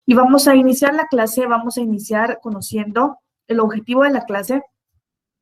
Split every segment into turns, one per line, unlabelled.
Y vamos a iniciar la clase, vamos a iniciar conociendo el objetivo de la clase,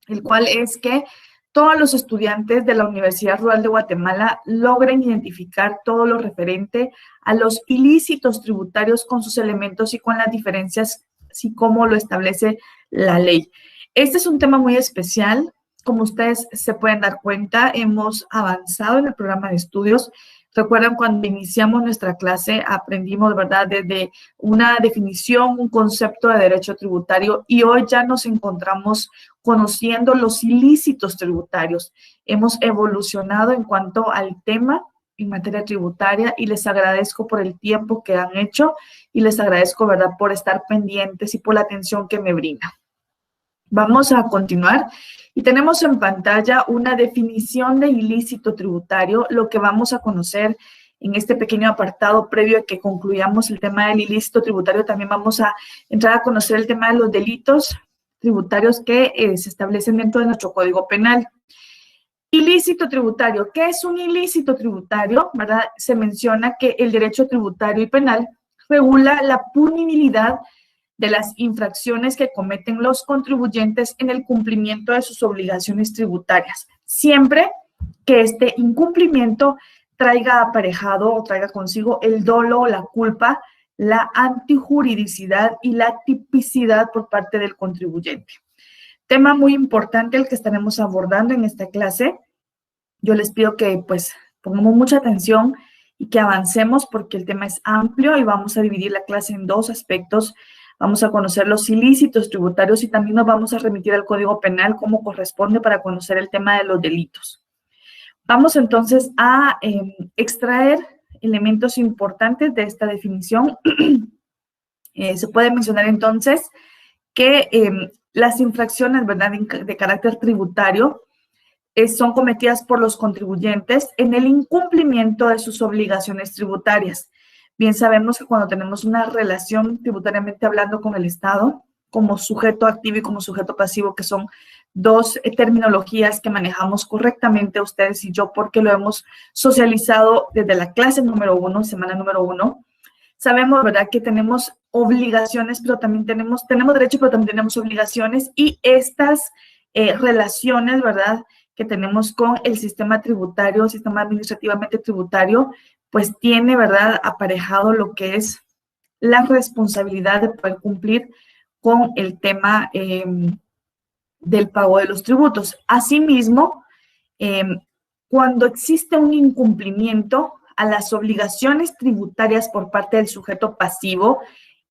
el cual es que todos los estudiantes de la Universidad Rural de Guatemala logren identificar todo lo referente a los ilícitos tributarios con sus elementos y con las diferencias, así como lo establece la ley. Este es un tema muy especial. Como ustedes se pueden dar cuenta, hemos avanzado en el programa de estudios. Recuerdan, cuando iniciamos nuestra clase, aprendimos, ¿verdad?, desde una definición, un concepto de derecho tributario, y hoy ya nos encontramos conociendo los ilícitos tributarios. Hemos evolucionado en cuanto al tema en materia tributaria y les agradezco por el tiempo que han hecho y les agradezco, ¿verdad?, por estar pendientes y por la atención que me brindan. Vamos a continuar y tenemos en pantalla una definición de ilícito tributario. Lo que vamos a conocer en este pequeño apartado previo a que concluyamos el tema del ilícito tributario, también vamos a entrar a conocer el tema de los delitos tributarios que se establecen dentro de nuestro Código Penal. Ilícito tributario. ¿Qué es un ilícito tributario? ¿Verdad? Se menciona que el derecho tributario y penal regula la punibilidad de las infracciones que cometen los contribuyentes en el cumplimiento de sus obligaciones tributarias, siempre que este incumplimiento traiga aparejado o traiga consigo el dolo o la culpa, la antijuridicidad y la tipicidad por parte del contribuyente. Tema muy importante el que estaremos abordando en esta clase. Yo les pido que pues pongamos mucha atención y que avancemos porque el tema es amplio y vamos a dividir la clase en dos aspectos. Vamos a conocer los ilícitos tributarios y también nos vamos a remitir al Código Penal como corresponde para conocer el tema de los delitos. Vamos entonces a extraer elementos importantes de esta definición. Se puede mencionar entonces que las infracciones, ¿verdad?, de carácter tributario son cometidas por los contribuyentes en el incumplimiento de sus obligaciones tributarias. Bien sabemos que cuando tenemos una relación tributariamente hablando con el Estado, como sujeto activo y como sujeto pasivo, que son dos terminologías que manejamos correctamente ustedes y yo porque lo hemos socializado desde la clase número 1, semana número 1, sabemos, ¿verdad?, que tenemos obligaciones, pero también tenemos derecho, pero también tenemos obligaciones, y estas relaciones, ¿verdad?, que tenemos con el sistema tributario, sistema administrativamente tributario, pues tiene, ¿verdad?, aparejado lo que es la responsabilidad de poder cumplir con el tema del pago de los tributos. Asimismo, cuando existe un incumplimiento a las obligaciones tributarias por parte del sujeto pasivo,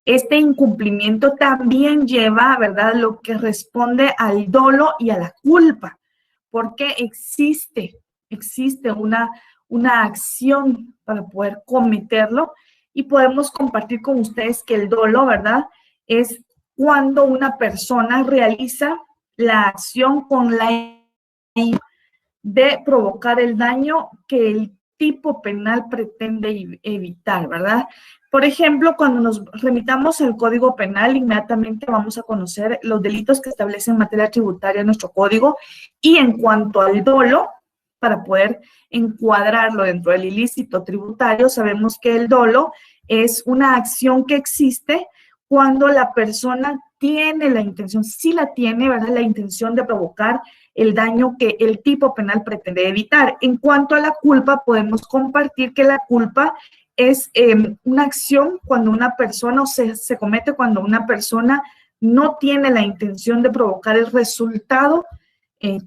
este incumplimiento también lleva, ¿verdad?, lo que responde al dolo y a la culpa, porque existe una acción para poder cometerlo, y podemos compartir con ustedes que el dolo, ¿verdad?, es cuando una persona realiza la acción con la intención de provocar el daño que el tipo penal pretende evitar, ¿verdad? Por ejemplo, cuando nos remitamos al Código Penal, inmediatamente vamos a conocer los delitos que establece en materia tributaria nuestro código, y en cuanto al dolo, para poder encuadrarlo dentro del ilícito tributario, sabemos que el dolo es una acción que existe cuando la persona tiene la intención, sí la tiene, ¿verdad?, la intención de provocar el daño que el tipo penal pretende evitar. En cuanto a la culpa, podemos compartir que la culpa es una acción cuando una persona, o se comete cuando una persona no tiene la intención de provocar el resultado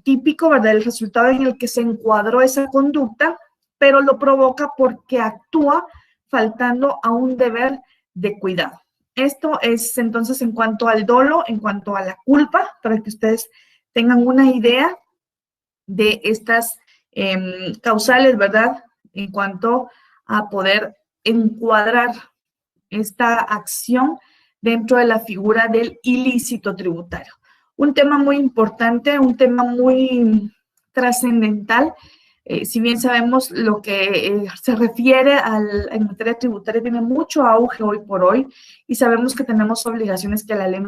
típico, ¿verdad?, el resultado en el que se encuadró esa conducta, pero lo provoca porque actúa faltando a un deber de cuidado. Esto es entonces en cuanto al dolo, en cuanto a la culpa, para que ustedes tengan una idea de estas causales, ¿verdad?, en cuanto a poder encuadrar esta acción dentro de la figura del ilícito tributario. Un tema muy importante, un tema muy trascendental. Si bien sabemos lo que se refiere en materia tributaria tiene mucho auge hoy por hoy, y sabemos que tenemos obligaciones que la ley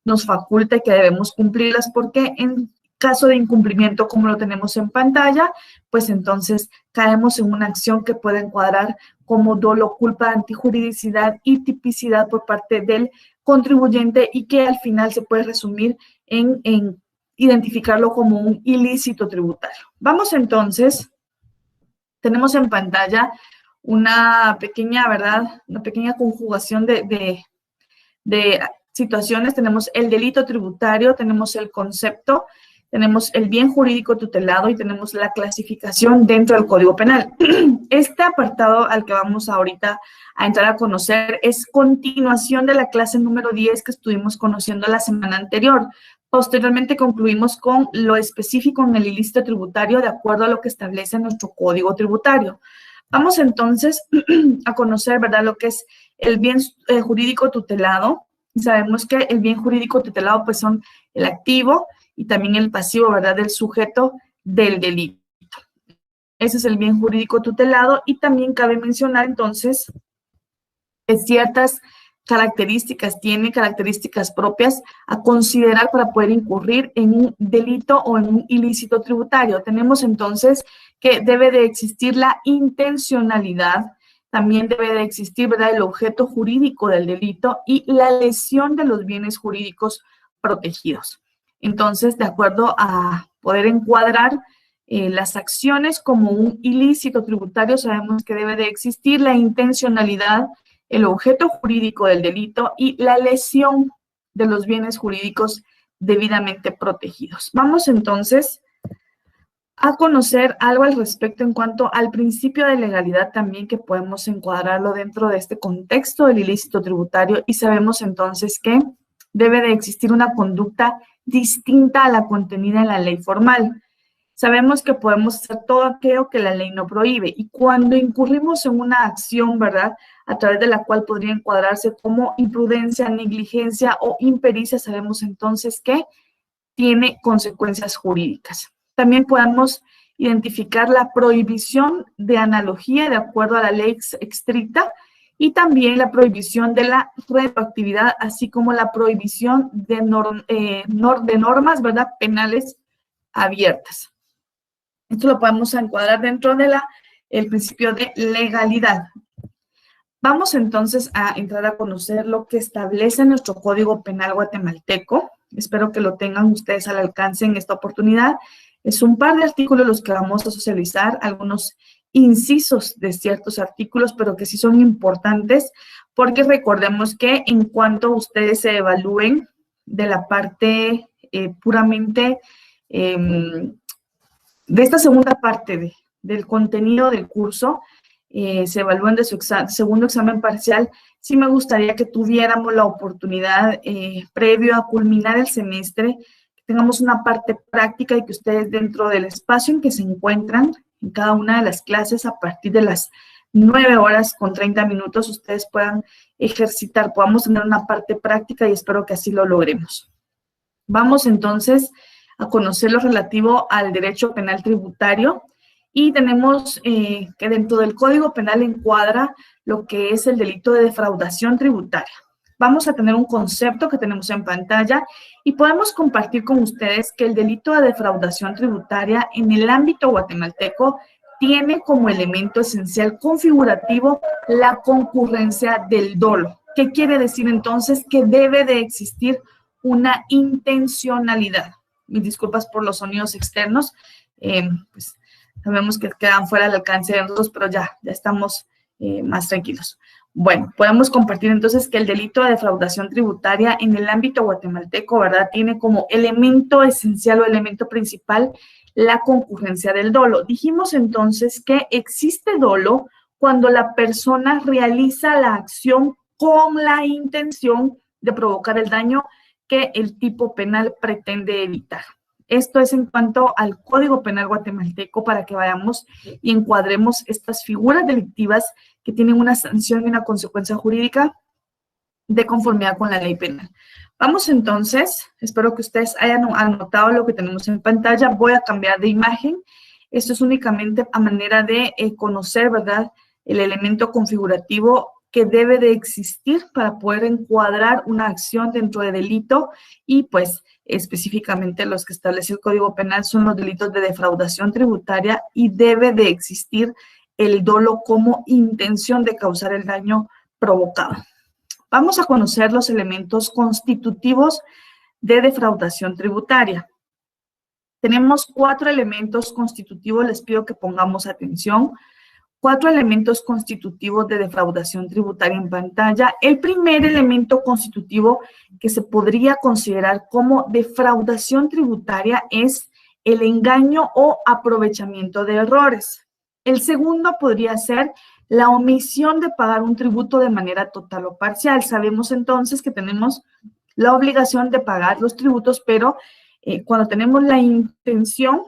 nos faculta y que debemos cumplirlas, porque en caso de incumplimiento, como lo tenemos en pantalla, pues entonces caemos en una acción que puede encuadrar como dolo, culpa, antijuridicidad y tipicidad por parte del contribuyente y que al final se puede resumir en identificarlo como un ilícito tributario. Vamos entonces, tenemos en pantalla una pequeña, ¿verdad? Una pequeña conjugación de situaciones. Tenemos el delito tributario, tenemos el concepto, tenemos el bien jurídico tutelado y tenemos la clasificación dentro del Código Penal. Este apartado al que vamos ahorita a entrar a conocer es continuación de la clase número 10 que estuvimos conociendo la semana anterior. Posteriormente concluimos con lo específico en el ilícito tributario de acuerdo a lo que establece nuestro Código Tributario. Vamos entonces a conocer, ¿verdad?, lo que es el bien jurídico tutelado. Sabemos que el bien jurídico tutelado pues son el activo y también el pasivo, ¿verdad?, del sujeto del delito. Ese es el bien jurídico tutelado y también cabe mencionar entonces que ciertas características, tiene características propias a considerar para poder incurrir en un delito o en un ilícito tributario. Tenemos entonces que debe de existir la intencionalidad, también debe de existir, ¿verdad?, el objeto jurídico del delito y la lesión de los bienes jurídicos protegidos. Entonces, de acuerdo a poder encuadrar las acciones como un ilícito tributario, sabemos que debe de existir la intencionalidad, el objeto jurídico del delito y la lesión de los bienes jurídicos debidamente protegidos. Vamos entonces a conocer algo al respecto en cuanto al principio de legalidad también, que podemos encuadrarlo dentro de este contexto del ilícito tributario, y sabemos entonces que debe de existir una conducta distinta a la contenida en la ley formal. Sabemos que podemos hacer todo aquello que la ley no prohíbe, y cuando incurrimos en una acción, ¿verdad?, a través de la cual podría encuadrarse como imprudencia, negligencia o impericia, sabemos entonces que tiene consecuencias jurídicas. También podemos identificar la prohibición de analogía de acuerdo a la ley estricta y también la prohibición de la retroactividad, así como la prohibición de normas, ¿verdad?, penales abiertas. Esto lo podemos encuadrar dentro de el principio de legalidad. Vamos entonces a entrar a conocer lo que establece nuestro Código Penal guatemalteco. Espero que lo tengan ustedes al alcance en esta oportunidad. Es un par de artículos los que vamos a socializar, algunos incisos de ciertos artículos, pero que sí son importantes, porque recordemos que en cuanto ustedes se evalúen de la parte puramente de esta segunda parte del contenido del curso, se evalúan de su segundo examen parcial, sí me gustaría que tuviéramos la oportunidad, previo a culminar el semestre, que tengamos una parte práctica y que ustedes dentro del espacio en que se encuentran, en cada una de las clases, a partir de las 9:30, ustedes puedan ejercitar, podamos tener una parte práctica y espero que así lo logremos. Vamos entonces a conocer lo relativo al derecho penal tributario y tenemos que dentro del Código Penal encuadra lo que es el delito de defraudación tributaria. Vamos a tener un concepto que tenemos en pantalla y podemos compartir con ustedes que el delito de defraudación tributaria en el ámbito guatemalteco tiene como elemento esencial configurativo la concurrencia del dolo. ¿Qué quiere decir entonces? Que debe de existir una intencionalidad. Mis disculpas por los sonidos externos, pues sabemos que quedan fuera del alcance de nosotros, pero ya estamos más tranquilos. Bueno, podemos compartir entonces que el delito de defraudación tributaria en el ámbito guatemalteco, ¿verdad?, tiene como elemento esencial o elemento principal la concurrencia del dolo. Dijimos entonces que existe dolo cuando la persona realiza la acción con la intención de provocar el daño que el tipo penal pretende evitar. Esto es en cuanto al Código Penal guatemalteco, para que vayamos y encuadremos estas figuras delictivas que tienen una sanción y una consecuencia jurídica de conformidad con la ley penal. Vamos entonces, espero que ustedes hayan anotado lo que tenemos en pantalla. Voy a cambiar de imagen. Esto es únicamente a manera de conocer, ¿verdad?, el elemento configurativo que debe de existir para poder encuadrar una acción dentro de delito y pues específicamente los que establece el Código Penal son los delitos de defraudación tributaria y debe de existir el dolo como intención de causar el daño provocado. Vamos a conocer los elementos constitutivos de defraudación tributaria. Tenemos 4 elementos constitutivos, les pido que pongamos atención. 4 elementos constitutivos de defraudación tributaria en pantalla. El primer elemento constitutivo que se podría considerar como defraudación tributaria es el engaño o aprovechamiento de errores. El segundo podría ser la omisión de pagar un tributo de manera total o parcial. Sabemos entonces que tenemos la obligación de pagar los tributos, pero cuando tenemos la intención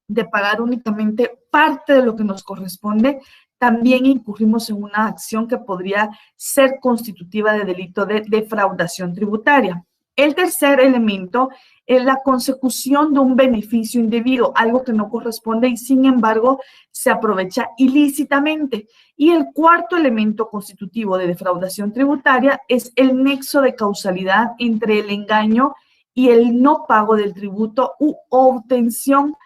de pagar únicamente parte de lo que nos corresponde, también incurrimos en una acción que podría ser constitutiva de delito de defraudación tributaria. El tercer elemento es la consecución de un beneficio indebido, algo que no corresponde y sin embargo se aprovecha ilícitamente. Y el cuarto elemento constitutivo de defraudación tributaria es el nexo de causalidad entre el engaño y el no pago del tributo u obtención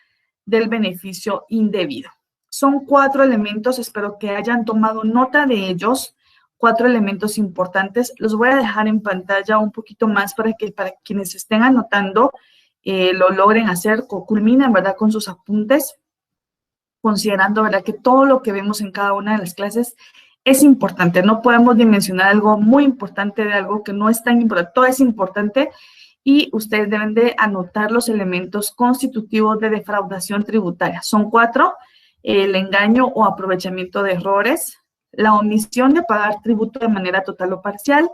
del beneficio indebido. Son 4 elementos, espero que hayan tomado nota de ellos, 4 elementos importantes. Los voy a dejar en pantalla un poquito más para quienes estén anotando lo logren hacer, culminen, ¿verdad?, con sus apuntes, considerando, ¿verdad?, que todo lo que vemos en cada una de las clases es importante. No podemos dimensionar algo muy importante de algo que no es tan importante. Todo es importante y ustedes deben de anotar los elementos constitutivos de defraudación tributaria. Son 4, el engaño o aprovechamiento de errores, la omisión de pagar tributo de manera total o parcial,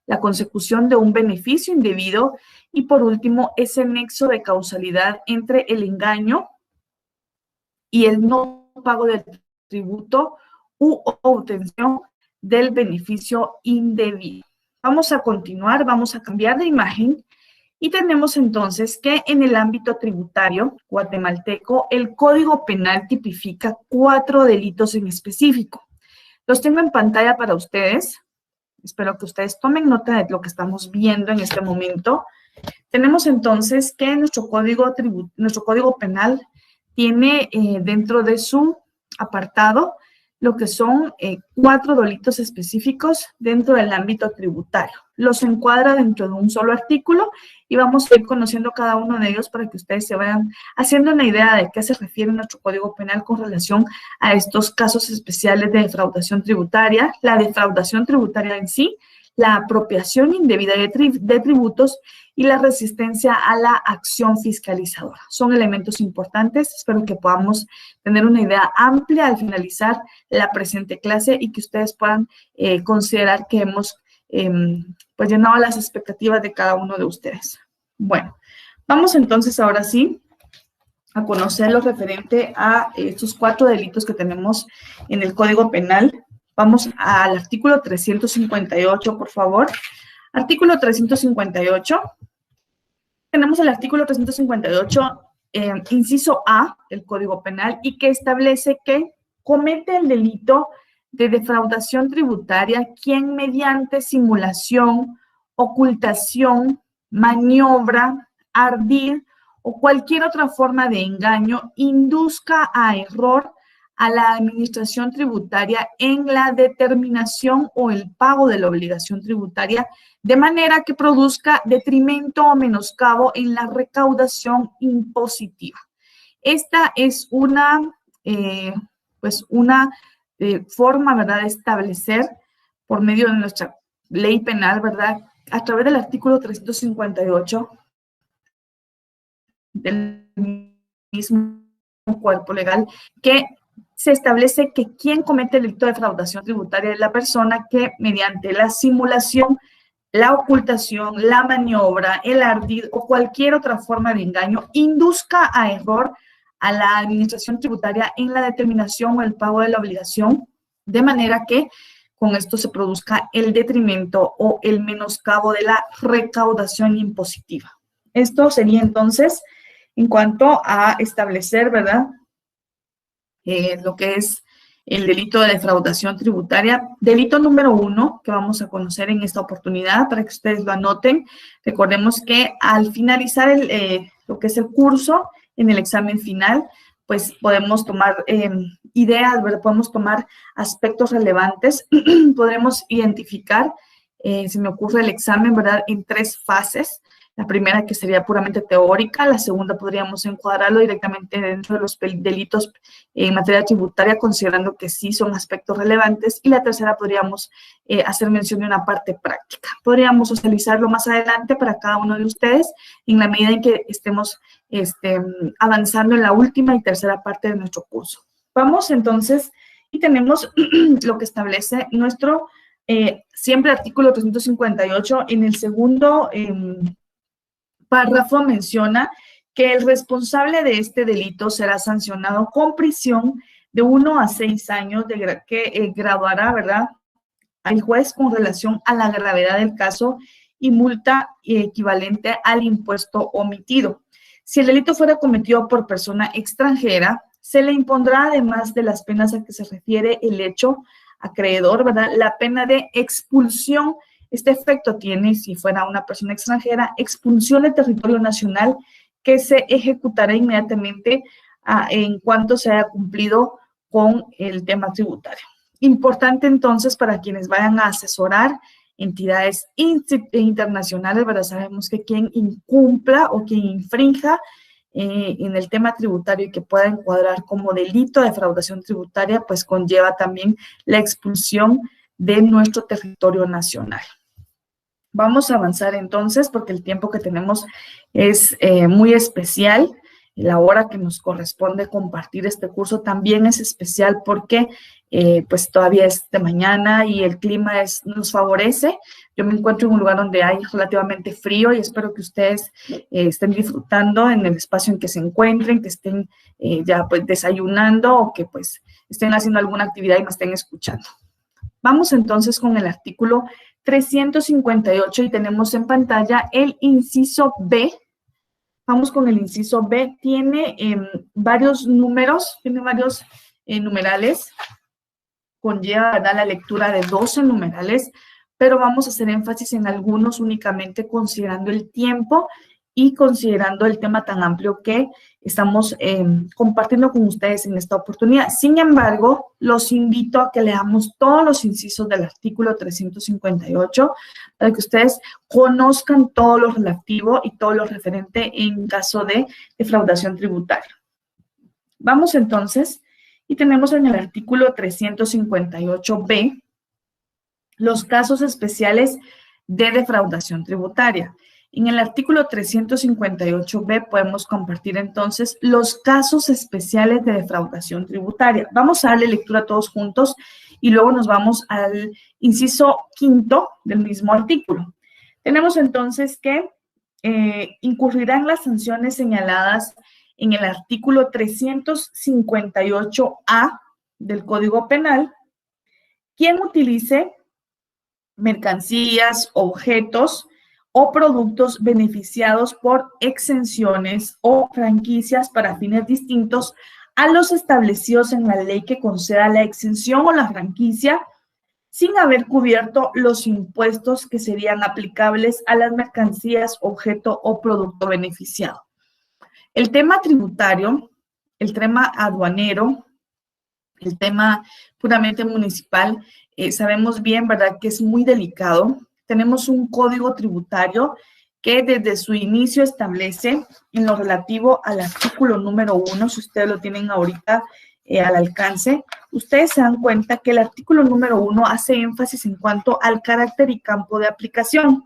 la consecución de un beneficio indebido y, por último, ese nexo de causalidad entre el engaño y el no pago del tributo u obtención del beneficio indebido. Vamos a continuar, vamos a cambiar de imagen y tenemos entonces que en el ámbito tributario guatemalteco el Código Penal tipifica 4 delitos en específico. Los tengo en pantalla para ustedes. Espero que ustedes tomen nota de lo que estamos viendo en este momento. Tenemos entonces que nuestro Código Penal tiene dentro de su apartado lo que son 4 delitos específicos dentro del ámbito tributario. Los encuadra dentro de un solo artículo y vamos a ir conociendo cada uno de ellos para que ustedes se vayan haciendo una idea de qué se refiere nuestro Código Penal con relación a estos casos especiales de defraudación tributaria, la defraudación tributaria en sí, la apropiación indebida de tributos y la resistencia a la acción fiscalizadora. Son elementos importantes, espero que podamos tener una idea amplia al finalizar la presente clase y que ustedes puedan considerar que hemos pues llenado las expectativas de cada uno de ustedes. Bueno, vamos entonces ahora sí a conocer lo referente a estos 4 delitos que tenemos en el Código Penal. Vamos al artículo 358, por favor. Artículo 358. Tenemos el artículo 358, inciso A, del Código Penal, y que establece que comete el delito de defraudación tributaria quien mediante simulación, ocultación, maniobra, ardid o cualquier otra forma de engaño induzca a error a la administración tributaria en la determinación o el pago de la obligación tributaria de manera que produzca detrimento o menoscabo en la recaudación impositiva. Esta es una forma, ¿verdad?, de establecer por medio de nuestra ley penal, ¿verdad?, a través del artículo 358 del mismo cuerpo legal, que se establece que quien comete el delito de defraudación tributaria es la persona que mediante la simulación, la ocultación, la maniobra, el ardid o cualquier otra forma de engaño induzca a error a la administración tributaria en la determinación o el pago de la obligación, de manera que con esto se produzca el detrimento o el menoscabo de la recaudación impositiva. Esto sería entonces en cuanto a establecer, ¿verdad?, lo que es el delito de defraudación tributaria. Delito número 1 que vamos a conocer en esta oportunidad para que ustedes lo anoten. Recordemos que al finalizar lo que es el curso, en el examen final, pues podemos tomar ideas, ¿verdad? Podemos tomar aspectos relevantes, podremos identificar, se me ocurre el examen, ¿verdad?, en 3 fases. La primera que sería puramente teórica, la segunda podríamos encuadrarlo directamente dentro de los delitos en materia tributaria, considerando que sí son aspectos relevantes, y la tercera podríamos hacer mención de una parte práctica. Podríamos socializarlo más adelante para cada uno de ustedes en la medida en que estemos avanzando en la última y tercera parte de nuestro curso. Vamos entonces, y tenemos lo que establece nuestro siempre artículo 358 en el segundo párrafo menciona que el responsable de este delito será sancionado con prisión de 1 a 6 años que graduará, ¿verdad?, al juez con relación a la gravedad del caso y multa equivalente al impuesto omitido. Si el delito fuera cometido por persona extranjera, se le impondrá, además de las penas a que se refiere el hecho acreedor, ¿verdad?, la pena de expulsión. Este efecto tiene, si fuera una persona extranjera, expulsión del territorio nacional que se ejecutará inmediatamente en cuanto se haya cumplido con el tema tributario. Importante entonces para quienes vayan a asesorar entidades internacionales, ¿verdad? Sabemos que quien incumpla o quien infrinja en el tema tributario y que pueda encuadrar como delito de defraudación tributaria, pues conlleva también la expulsión de nuestro territorio nacional. Vamos a avanzar entonces porque el tiempo que tenemos es muy especial. La hora que nos corresponde compartir este curso también es especial porque pues todavía es de mañana y el clima nos favorece. Yo me encuentro en un lugar donde hay relativamente frío y espero que ustedes estén disfrutando en el espacio en que se encuentren, que estén ya pues desayunando o que pues estén haciendo alguna actividad y me estén escuchando. Vamos entonces con el artículo 358 y tenemos en pantalla el inciso B. Vamos con el inciso B. Tiene varios números, tiene varios numerales. Conlleva, ¿verdad?, la lectura de 12 numerales, pero vamos a hacer énfasis en algunos únicamente considerando el tiempo y considerando el tema tan amplio que estamos compartiendo con ustedes en esta oportunidad. Sin embargo, los invito a que leamos todos los incisos del artículo 358 para que ustedes conozcan todo lo relativo y todo lo referente en caso de defraudación tributaria. Vamos entonces, y tenemos en el artículo 358b los casos especiales de defraudación tributaria. En el artículo 358b podemos compartir entonces los casos especiales de defraudación tributaria. Vamos a darle lectura todos juntos y luego nos vamos al inciso quinto del mismo artículo. Tenemos entonces que incurrirán las sanciones señaladas en el artículo 358A del Código Penal quien utilice mercancías, objetos o productos beneficiados por exenciones o franquicias para fines distintos a los establecidos en la ley que conceda la exención o la franquicia sin haber cubierto los impuestos que serían aplicables a las mercancías, objeto o producto beneficiado. El tema tributario, el tema aduanero, el tema puramente municipal, sabemos bien, ¿verdad?, que es muy delicado. Tenemos un código tributario que desde su inicio establece en lo relativo al artículo número 1, si ustedes lo tienen ahorita al alcance, ustedes se dan cuenta que el artículo número 1 hace énfasis en cuanto al carácter y campo de aplicación,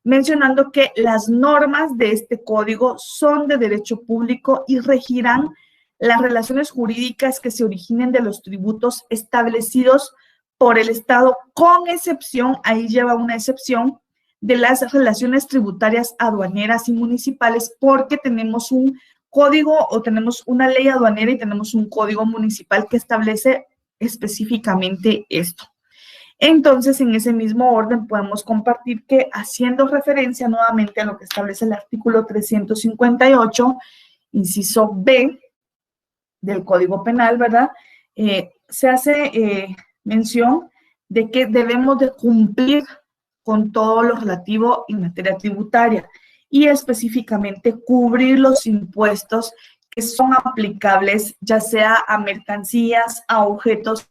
mencionando que las normas de este código son de derecho público y regirán las relaciones jurídicas que se originen de los tributos establecidos por el Estado, con excepción, ahí lleva una excepción, de las relaciones tributarias aduaneras y municipales, porque tenemos un código o tenemos una ley aduanera y tenemos un código municipal que establece específicamente esto. Entonces, en ese mismo orden podemos compartir que, haciendo referencia nuevamente a lo que establece el artículo 358, inciso B del Código Penal, ¿verdad? se hace mención de que debemos de cumplir con todo lo relativo en materia tributaria y específicamente cubrir los impuestos que son aplicables ya sea a mercancías, a objetos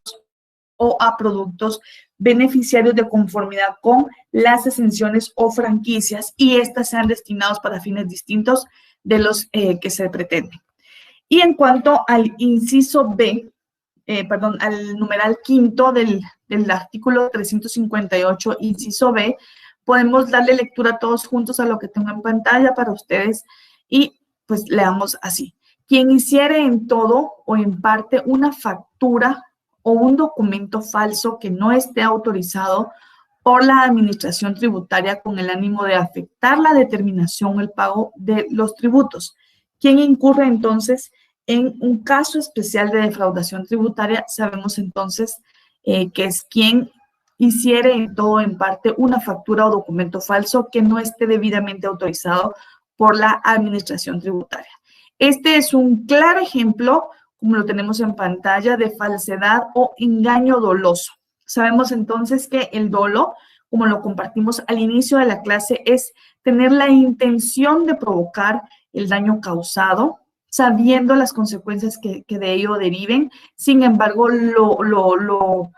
o a productos beneficiarios de conformidad con las exenciones o franquicias y estas sean destinados para fines distintos de los que se pretenden. Y en cuanto al inciso B, al numeral quinto del artículo 358, inciso B, podemos darle lectura todos juntos a lo que tengo en pantalla para ustedes y pues leamos así. Quien hiciere en todo o en parte una factura o un documento falso que no esté autorizado por la administración tributaria con el ánimo de afectar la determinación o el pago de los tributos. ¿Quién incurre entonces en un caso especial de defraudación tributaria? Sabemos entonces que es quien hiciere en todo o en parte una factura o documento falso que no esté debidamente autorizado por la administración tributaria. Este es un claro ejemplo, como lo tenemos en pantalla, de falsedad o engaño doloso. Sabemos entonces que el dolo, como lo compartimos al inicio de la clase, es tener la intención de provocar el daño causado, sabiendo las consecuencias que de ello deriven. Sin embargo, lo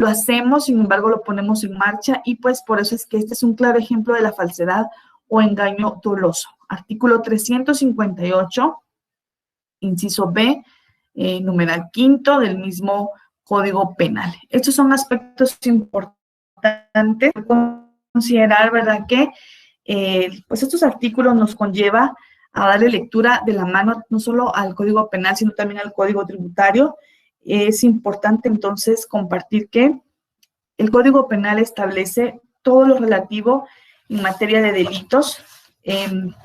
hacemos, sin embargo, lo ponemos en marcha y pues por eso es que este es un claro ejemplo de la falsedad o engaño doloso. Artículo 358, inciso B, numeral quinto del mismo Código Penal. Estos son aspectos importantes considerar, ¿verdad? Que pues estos artículos nos conlleva a darle lectura de la mano no solo al Código Penal, sino también al Código Tributario. Es importante entonces compartir que el Código Penal establece todo lo relativo en materia de delitos. En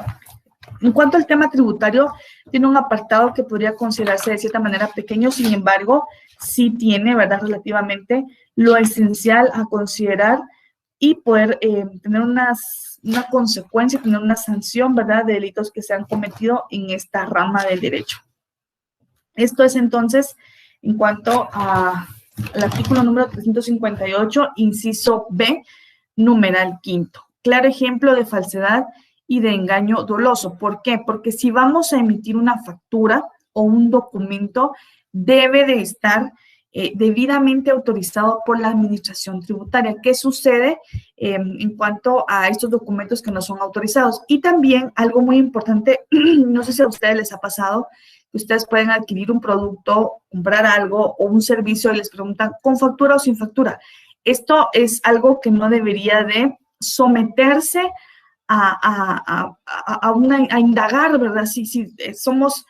cuanto al tema tributario, tiene un apartado que podría considerarse de cierta manera pequeño, sin embargo, sí tiene, ¿verdad?, relativamente lo esencial a considerar y poder tener una consecuencia, tener una sanción, ¿verdad?, de delitos que se han cometido en esta rama del derecho. Esto es entonces en cuanto al artículo número 358, inciso B, numeral quinto. Claro ejemplo de falsedad y de engaño doloso. ¿Por qué? Porque si vamos a emitir una factura o un documento, debe de estar debidamente autorizado por la administración tributaria. ¿Qué sucede en cuanto a estos documentos que no son autorizados? Y también algo muy importante, no sé si a ustedes les ha pasado, que ustedes pueden adquirir un producto, comprar algo o un servicio y les preguntan ¿con factura o sin factura? Esto es algo que no debería de someterse a indagar, ¿verdad? Si somos,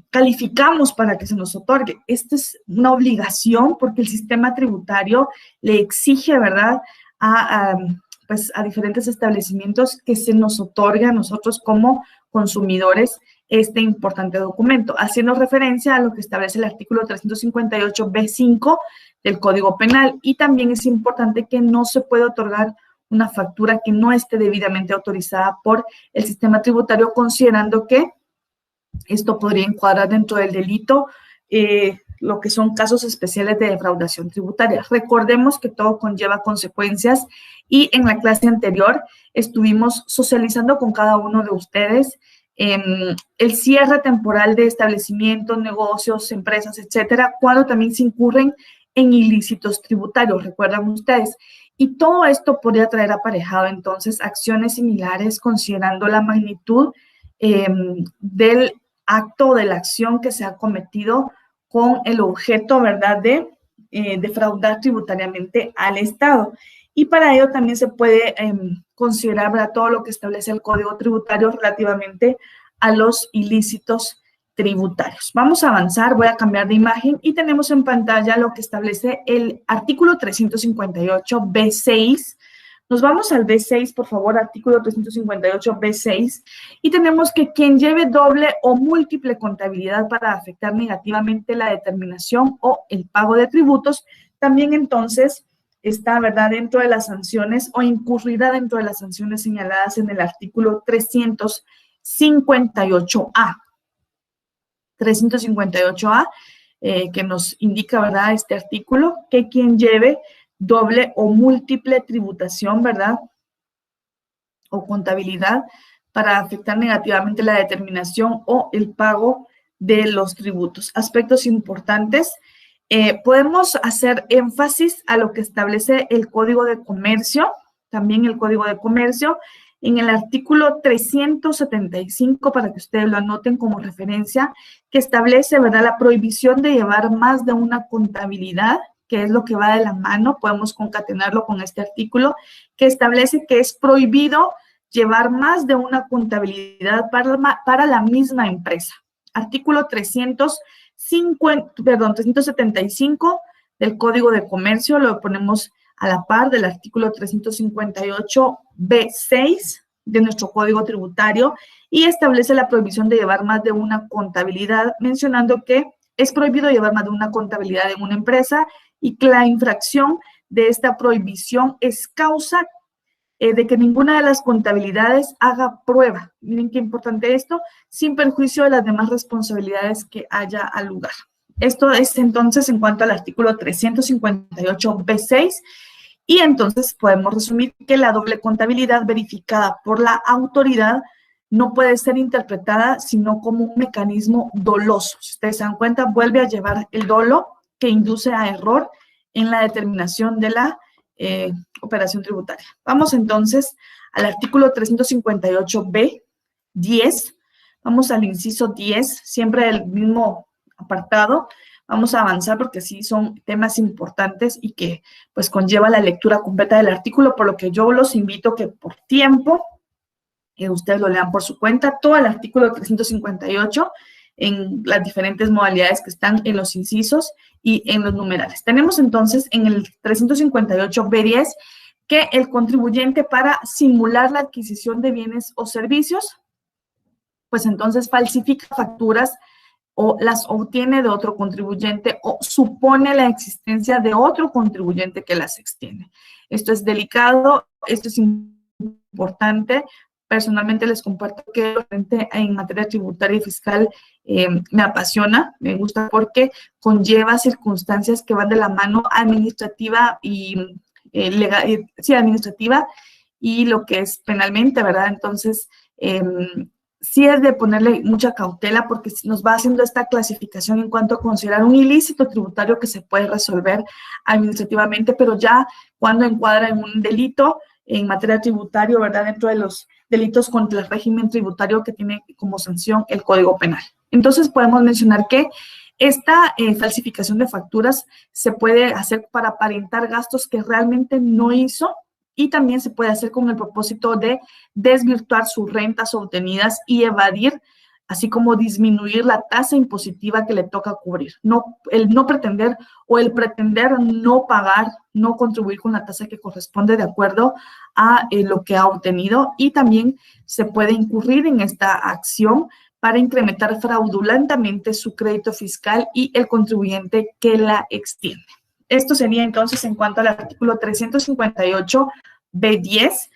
calificamos para que se nos otorgue. Esta es una obligación porque el sistema tributario le exige, ¿verdad?, pues a diferentes establecimientos que se nos otorgue a nosotros como consumidores este importante documento, haciendo referencia a lo que establece el artículo 358b5 del Código Penal. Y también es importante que no se puede otorgar una factura que no esté debidamente autorizada por el sistema tributario, considerando que esto podría encuadrar dentro del delito lo que son casos especiales de defraudación tributaria. Recordemos que todo conlleva consecuencias y en la clase anterior estuvimos socializando con cada uno de ustedes el cierre temporal de establecimientos, negocios, empresas, etcétera, cuando también se incurren en ilícitos tributarios, recuerdan ustedes. Y todo esto podría traer aparejado entonces acciones similares considerando la magnitud del acto o de la acción que se ha cometido con el objeto, ¿verdad?, de defraudar tributariamente al Estado. Y para ello también se puede considerar, ¿verdad?, todo lo que establece el Código Tributario relativamente a los ilícitos tributarios. Vamos a avanzar, voy a cambiar de imagen y tenemos en pantalla lo que establece el artículo 358b6. Nos vamos al B6, por favor, artículo 358b6, y tenemos que quien lleve doble o múltiple contabilidad para afectar negativamente la determinación o el pago de tributos, también entonces está, ¿verdad?, dentro de las sanciones o incurrirá dentro de las sanciones señaladas en el artículo 358A. 358A, que nos indica, ¿verdad?, este artículo, que quien lleve doble o múltiple tributación, ¿verdad?, o contabilidad para afectar negativamente la determinación o el pago de los tributos. Aspectos importantes. Podemos hacer énfasis a lo que establece el Código de Comercio, también el Código de Comercio, en el artículo 375, para que ustedes lo anoten como referencia, que establece, ¿verdad?, la prohibición de llevar más de una contabilidad, que es lo que va de la mano, podemos concatenarlo con este artículo, que establece que es prohibido llevar más de una contabilidad para la misma empresa. Artículo 375 del Código de Comercio, lo ponemos a la par del artículo 358b6 de nuestro Código Tributario y establece la prohibición de llevar más de una contabilidad, mencionando que es prohibido llevar más de una contabilidad en una empresa y que la infracción de esta prohibición es causa de que ninguna de las contabilidades haga prueba. Miren qué importante esto, sin perjuicio de las demás responsabilidades que haya al lugar. Esto es entonces en cuanto al artículo 358b6 y entonces podemos resumir que la doble contabilidad verificada por la autoridad no puede ser interpretada sino como un mecanismo doloso. Si ustedes se dan cuenta, vuelve a llevar el dolo que induce a error en la determinación de la operación tributaria. Vamos entonces al artículo 358b, 10. Vamos al inciso 10, siempre el mismo apartado. Vamos a avanzar porque sí son temas importantes y que pues conlleva la lectura completa del artículo, por lo que yo los invito que por tiempo ustedes lo lean por su cuenta, todo el artículo 358 en las diferentes modalidades que están en los incisos y en los numerales. Tenemos entonces en el 358b10 que el contribuyente para simular la adquisición de bienes o servicios, pues entonces falsifica facturas o las obtiene de otro contribuyente o supone la existencia de otro contribuyente que las extiende. Esto es delicado, esto es importante. Personalmente les comparto que en materia tributaria y fiscal me apasiona, me gusta porque conlleva circunstancias que van de la mano administrativa y legal, sí, administrativa y lo que es penalmente, ¿verdad? Entonces, sí es de ponerle mucha cautela porque nos va haciendo esta clasificación en cuanto a considerar un ilícito tributario que se puede resolver administrativamente, pero ya cuando encuadra en un delito en materia tributaria, ¿verdad? Dentro de los delitos contra el régimen tributario que tiene como sanción el Código Penal. Entonces, podemos mencionar que esta falsificación de facturas se puede hacer para aparentar gastos que realmente no hizo y también se puede hacer con el propósito de desvirtuar sus rentas obtenidas y evadir, así como disminuir la tasa impositiva que le toca cubrir. El no pretender o el pretender no pagar, no contribuir con la tasa que corresponde de acuerdo a lo que ha obtenido y también se puede incurrir en esta acción para incrementar fraudulentamente su crédito fiscal y el contribuyente que la extiende. Esto sería entonces en cuanto al artículo 358b10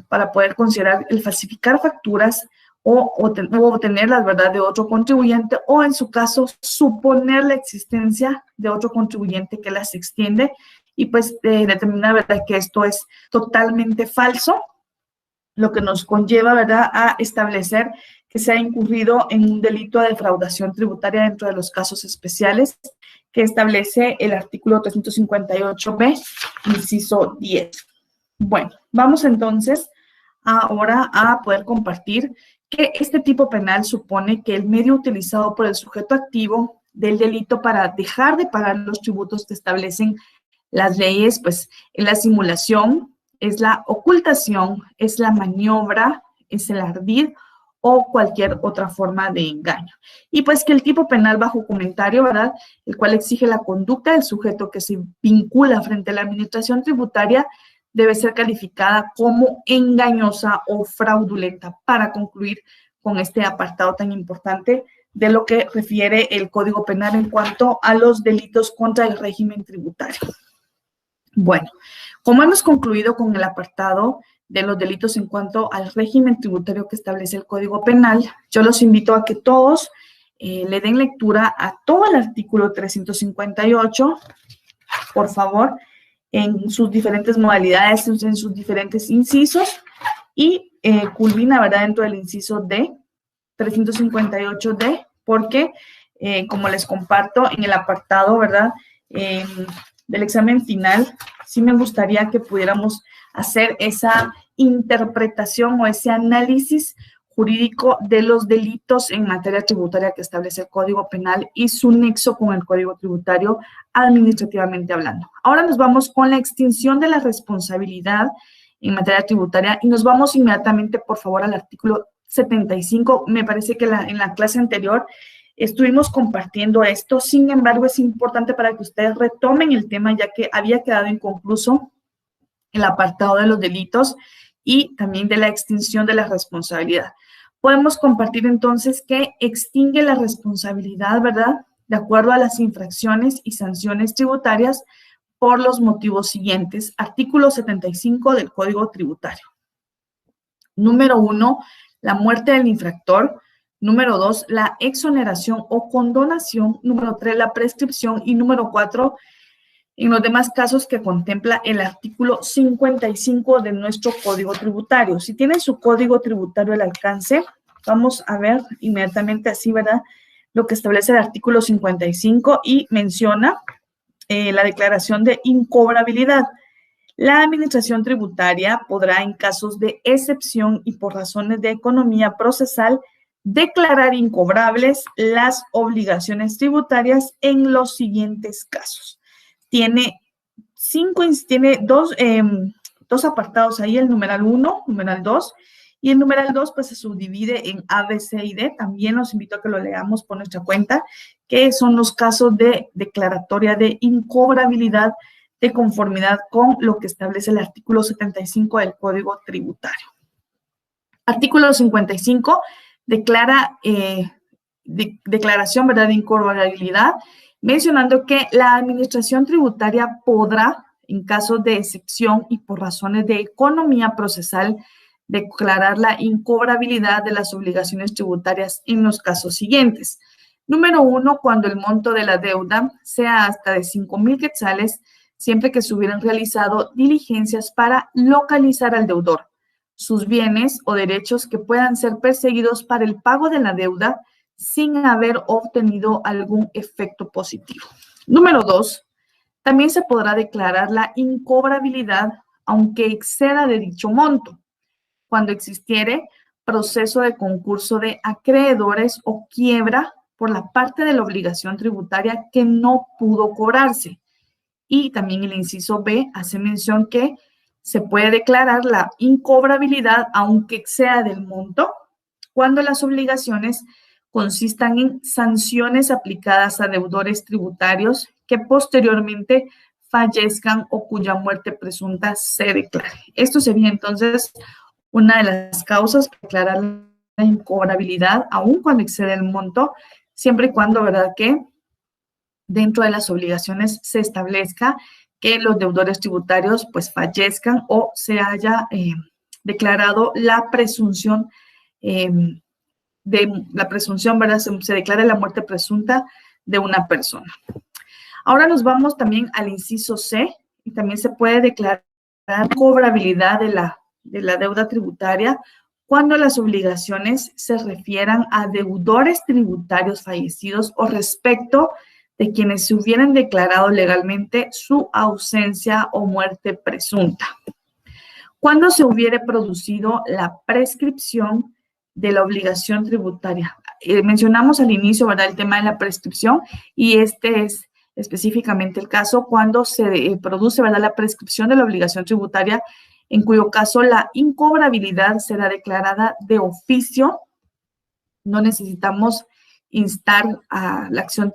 para poder considerar el falsificar facturas o obtenerlas, ¿verdad?, de otro contribuyente o en su caso suponer la existencia de otro contribuyente que las extiende y pues determinar, ¿verdad?, que esto es totalmente falso, lo que nos conlleva, ¿verdad?, a establecer que se ha incurrido en un delito de defraudación tributaria dentro de los casos especiales que establece el artículo 358b, inciso 10. Bueno, vamos entonces ahora a poder compartir que este tipo penal supone que el medio utilizado por el sujeto activo del delito para dejar de pagar los tributos que establecen las leyes, pues es la simulación, es la ocultación, es la maniobra, es el ardid o cualquier otra forma de engaño. Y pues que el tipo penal bajo comentario, ¿verdad?, el cual exige la conducta del sujeto que se vincula frente a la administración tributaria, debe ser calificada como engañosa o fraudulenta para concluir con este apartado tan importante de lo que refiere el Código Penal en cuanto a los delitos contra el régimen tributario. Bueno, como hemos concluido con el apartado de los delitos en cuanto al régimen tributario que establece el Código Penal, yo los invito a que todos le den lectura a todo el artículo 358, por favor, en sus diferentes modalidades, en sus diferentes incisos, y culmina, ¿verdad?, dentro del inciso D, 358D, porque, como les comparto en el apartado, ¿verdad?, del examen final, sí me gustaría que pudiéramos hacer esa interpretación o ese análisis jurídico de los delitos en materia tributaria que establece el Código Penal y su nexo con el Código Tributario administrativamente hablando. Ahora nos vamos con la extinción de la responsabilidad en materia tributaria y nos vamos inmediatamente, por favor, al artículo 75. Me parece que en la clase anterior estuvimos compartiendo esto, sin embargo, es importante para que ustedes retomen el tema, ya que había quedado inconcluso el apartado de los delitos y también de la extinción de la responsabilidad. Podemos compartir entonces que extingue la responsabilidad, ¿verdad?, de acuerdo a las infracciones y sanciones tributarias por los motivos siguientes. Artículo 75 del Código Tributario. Número 1, la muerte del infractor. Número 2, la exoneración o condonación. Número 3, la prescripción. Y número 4, en los demás casos que contempla el artículo 55 de nuestro Código Tributario. Si tienen su Código Tributario al alcance, vamos a ver inmediatamente así, ¿verdad?, lo que establece el artículo 55 y menciona la declaración de incobrabilidad. La administración tributaria podrá, en casos de excepción y por razones de economía procesal, declarar incobrables las obligaciones tributarias en los siguientes casos. Tiene dos apartados ahí, el numeral 1, numeral 2, y el numeral 2 pues se subdivide en A, B, C y D. También los invito a que lo leamos por nuestra cuenta, que son los casos de declaratoria de incobrabilidad de conformidad con lo que establece el artículo 75 del Código Tributario. Artículo 55 declara declaración, ¿verdad?, de incobrabilidad, mencionando que la administración tributaria podrá, en casos de excepción y por razones de economía procesal, declarar la incobrabilidad de las obligaciones tributarias en los casos siguientes. Número 1, cuando el monto de la deuda sea hasta de 5,000 quetzales, siempre que se hubieran realizado diligencias para localizar al deudor, sus bienes o derechos que puedan ser perseguidos para el pago de la deuda sin haber obtenido algún efecto positivo. Número 2, también se podrá declarar la incobrabilidad aunque exceda de dicho monto, cuando existiere proceso de concurso de acreedores o quiebra por la parte de la obligación tributaria que no pudo cobrarse. Y también el inciso B hace mención que se puede declarar la incobrabilidad aunque exceda del monto cuando las obligaciones consistan en sanciones aplicadas a deudores tributarios que posteriormente fallezcan o cuya muerte presunta se declare. Esto sería entonces una de las causas para declarar la incobrabilidad aun cuando excede el monto, siempre y cuando, ¿verdad?, que dentro de las obligaciones se establezca que los deudores tributarios pues fallezcan o se haya declarado la presunción, ¿verdad? Se declare la muerte presunta de una persona. Ahora nos vamos también al inciso C, y también se puede declarar cobrabilidad de la deuda tributaria cuando las obligaciones se refieran a deudores tributarios fallecidos o respecto de quienes se hubieran declarado legalmente su ausencia o muerte presunta. Cuando se hubiere producido la prescripción de la obligación tributaria. Mencionamos al inicio, ¿verdad?, el tema de la prescripción, y este es específicamente el caso cuando se produce, ¿verdad?, la prescripción de la obligación tributaria, en cuyo caso la incobrabilidad será declarada de oficio. No necesitamos instar a la acción,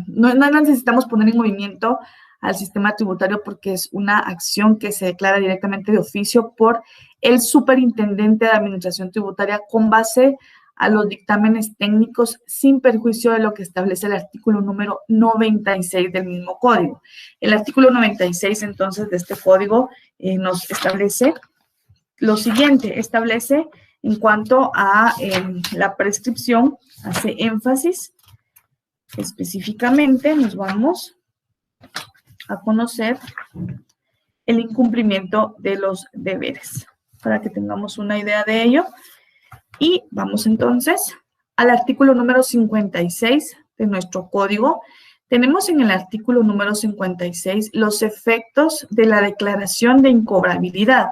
no necesitamos poner en movimiento al sistema tributario porque es una acción que se declara directamente de oficio por el superintendente de administración tributaria con base a los dictámenes técnicos sin perjuicio de lo que establece el artículo número 96 del mismo código. El artículo 96 entonces de este código nos establece lo siguiente, establece en cuanto a la prescripción, hace énfasis Específicamente nos vamos a conocer el incumplimiento de los deberes, para que tengamos una idea de ello. Y vamos entonces al artículo número 56 de nuestro código. Tenemos en el artículo número 56 los efectos de la declaración de incobrabilidad.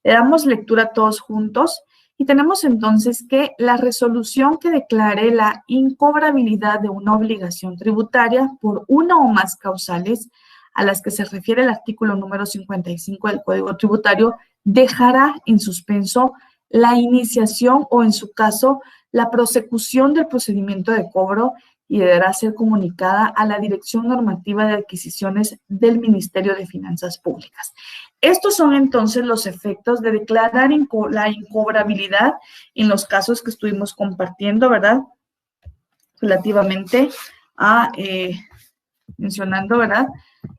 Le damos lectura todos juntos y tenemos entonces que la resolución que declare la incobrabilidad de una obligación tributaria por una o más causales a las que se refiere el artículo número 55 del Código Tributario dejará en suspenso la iniciación o, en su caso, la prosecución del procedimiento de cobro y deberá ser comunicada a la Dirección Normativa de Adquisiciones del Ministerio de Finanzas Públicas. Estos son entonces los efectos de declarar la incobrabilidad en los casos que estuvimos compartiendo, ¿verdad? Relativamente a, mencionando, ¿verdad?,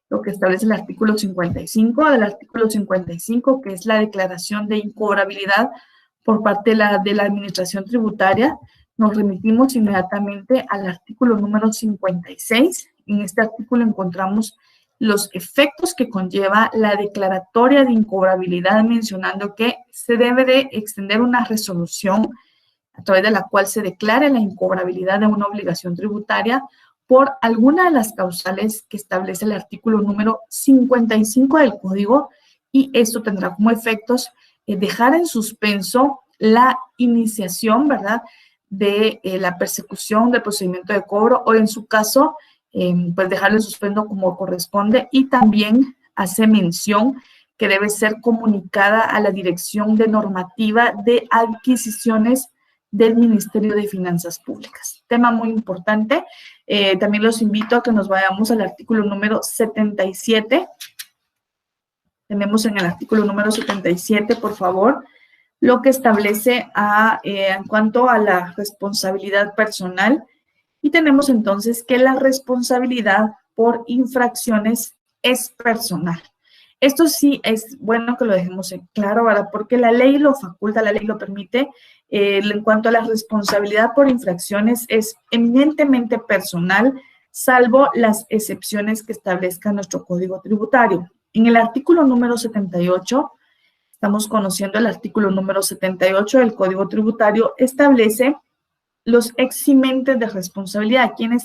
lo que establece el artículo 55, del artículo 55, que es la declaración de incobrabilidad por parte de la Administración Tributaria. Nos remitimos inmediatamente al artículo número 56. En este artículo encontramos los efectos que conlleva la declaratoria de incobrabilidad, mencionando que se debe de extender una resolución a través de la cual se declare la incobrabilidad de una obligación tributaria por alguna de las causales que establece el artículo número 55 del Código, y esto tendrá como efectos dejar en suspenso la iniciación, ¿verdad?, de la persecución del procedimiento de cobro, o en su caso, pues dejarlo en suspenso como corresponde, y también hace mención que debe ser comunicada a la Dirección de Normativa de Adquisiciones del Ministerio de Finanzas Públicas. Tema muy importante. También los invito a que nos vayamos al artículo número 77. Tenemos en el artículo número 77, por favor, lo que establece en cuanto a la responsabilidad personal. Y tenemos entonces que la responsabilidad por infracciones es personal. Esto sí es bueno que lo dejemos en claro, ¿verdad?, porque la ley lo faculta, la ley lo permite. En cuanto a la responsabilidad por infracciones, es eminentemente personal, salvo las excepciones que establezca nuestro Código Tributario. En el artículo número 78, estamos conociendo el artículo número 78 del Código Tributario, establece los eximentes de responsabilidad, a quienes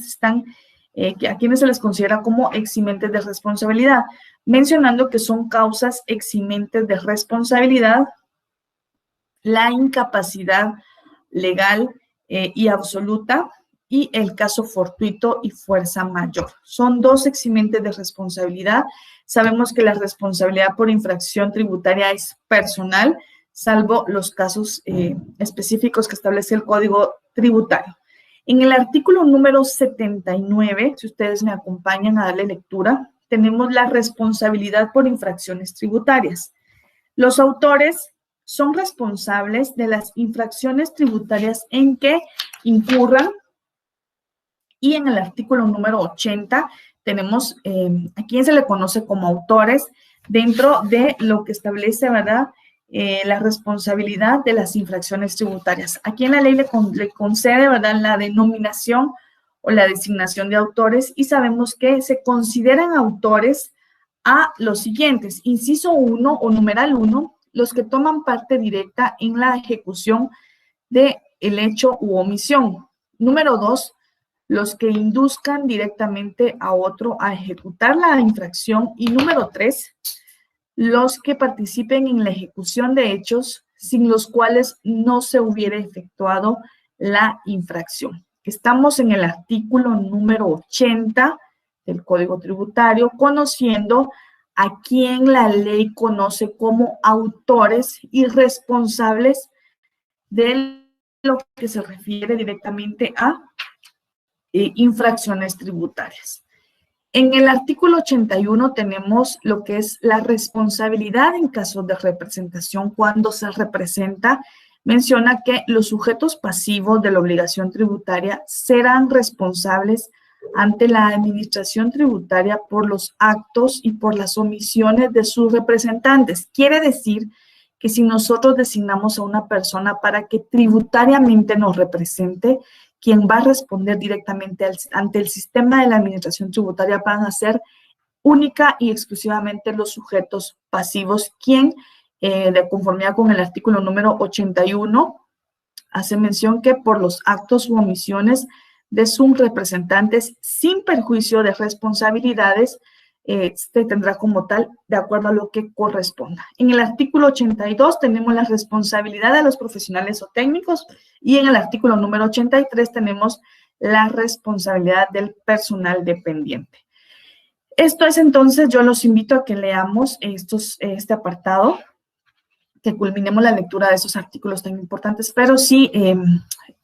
se les considera como eximentes de responsabilidad, mencionando que son causas eximentes de responsabilidad la incapacidad legal y absoluta y el caso fortuito y fuerza mayor. Son dos eximentes de responsabilidad. Sabemos que la responsabilidad por infracción tributaria es personal, salvo los casos específicos que establece el Código Tributario. En el artículo número 79, si ustedes me acompañan a darle lectura, tenemos la responsabilidad por infracciones tributarias. Los autores son responsables de las infracciones tributarias en que incurran, y en el artículo número 80 tenemos a quien se le conoce como autores dentro de lo que establece, ¿verdad?, la responsabilidad de las infracciones tributarias. Aquí en la ley le concede, ¿verdad?, la denominación o la designación de autores, y sabemos que se consideran autores a los siguientes: inciso 1 o numeral 1, los que toman parte directa en la ejecución del hecho u omisión. Número 2, los que induzcan directamente a otro a ejecutar la infracción. Y número 3, los que participen en la ejecución de hechos sin los cuales no se hubiera efectuado la infracción. Estamos en el artículo número 80 del Código Tributario, conociendo a quien la ley conoce como autores y responsables de lo que se refiere directamente a infracciones tributarias. En el artículo 81 tenemos lo que es la responsabilidad en caso de representación. Cuando se representa, menciona que los sujetos pasivos de la obligación tributaria serán responsables ante la administración tributaria por los actos y por las omisiones de sus representantes. Quiere decir que si nosotros designamos a una persona para que tributariamente nos represente, quien va a responder directamente ante el sistema de la administración tributaria van a ser única y exclusivamente los sujetos pasivos, quien, de conformidad con el artículo número 81, hace mención que por los actos u omisiones de sus representantes, sin perjuicio de responsabilidades, este tendrá como tal de acuerdo a lo que corresponda. En el artículo 82 tenemos la responsabilidad de los profesionales o técnicos y en el artículo número 83 tenemos la responsabilidad del personal dependiente. Esto es entonces, yo los invito a que leamos este apartado, que culminemos la lectura de esos artículos tan importantes, pero sí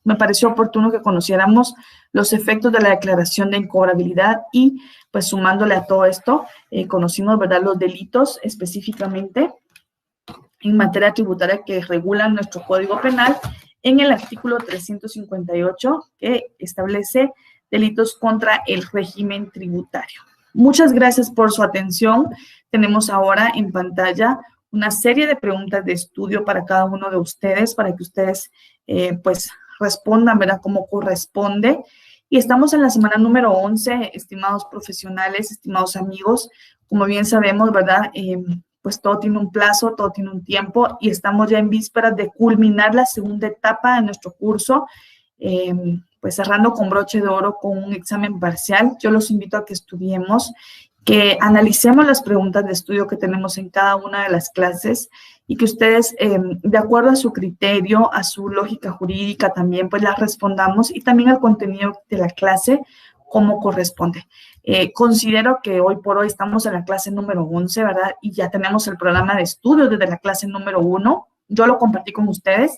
me pareció oportuno que conociéramos los efectos de la declaración de incobrabilidad y pues sumándole a todo esto, conocimos, ¿verdad?, los delitos específicamente en materia tributaria que regulan nuestro Código Penal en el artículo 358 que establece delitos contra el régimen tributario. Muchas gracias por su atención. Tenemos ahora en pantalla una serie de preguntas de estudio para cada uno de ustedes, para que ustedes pues respondan, ¿verdad?, como corresponde. Y estamos en la semana número 11, estimados profesionales, estimados amigos. Como bien sabemos, ¿verdad?, pues todo tiene un plazo, todo tiene un tiempo y estamos ya en vísperas de culminar la segunda etapa de nuestro curso, pues cerrando con broche de oro con un examen parcial. Yo los invito a que estudiemos, que analicemos las preguntas de estudio que tenemos en cada una de las clases y que ustedes, de acuerdo a su criterio, a su lógica jurídica también, pues las respondamos y también al contenido de la clase como corresponde. Considero que hoy por hoy estamos en la clase número 11, ¿verdad? Y ya tenemos el programa de estudio desde la clase número 1. Yo lo compartí con ustedes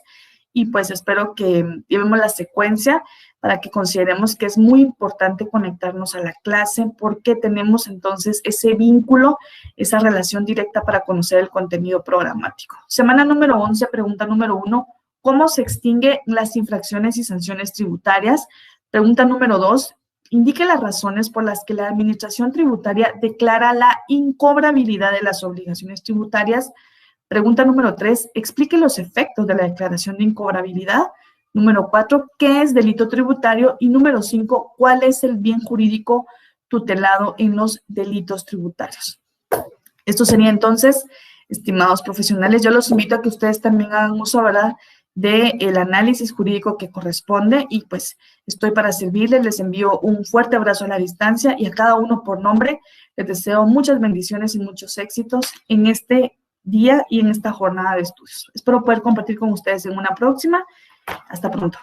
y pues espero que llevemos la secuencia para que consideremos que es muy importante conectarnos a la clase porque tenemos entonces ese vínculo, esa relación directa para conocer el contenido programático. Semana número 11, pregunta número 1, ¿cómo se extinguen las infracciones y sanciones tributarias? Pregunta número 2, indique las razones por las que la Administración Tributaria declara la incobrabilidad de las obligaciones tributarias. Pregunta número 3, explique los efectos de la declaración de incobrabilidad. Número 4, ¿qué es delito tributario? Y número 5, ¿cuál es el bien jurídico tutelado en los delitos tributarios? Esto sería entonces, estimados profesionales, yo los invito a que ustedes también hagan uso, ¿verdad?, del análisis jurídico que corresponde y pues estoy para servirles, les envío un fuerte abrazo a la distancia y a cada uno por nombre les deseo muchas bendiciones y muchos éxitos en este día y en esta jornada de estudios. Espero poder compartir con ustedes en una próxima. Hasta pronto.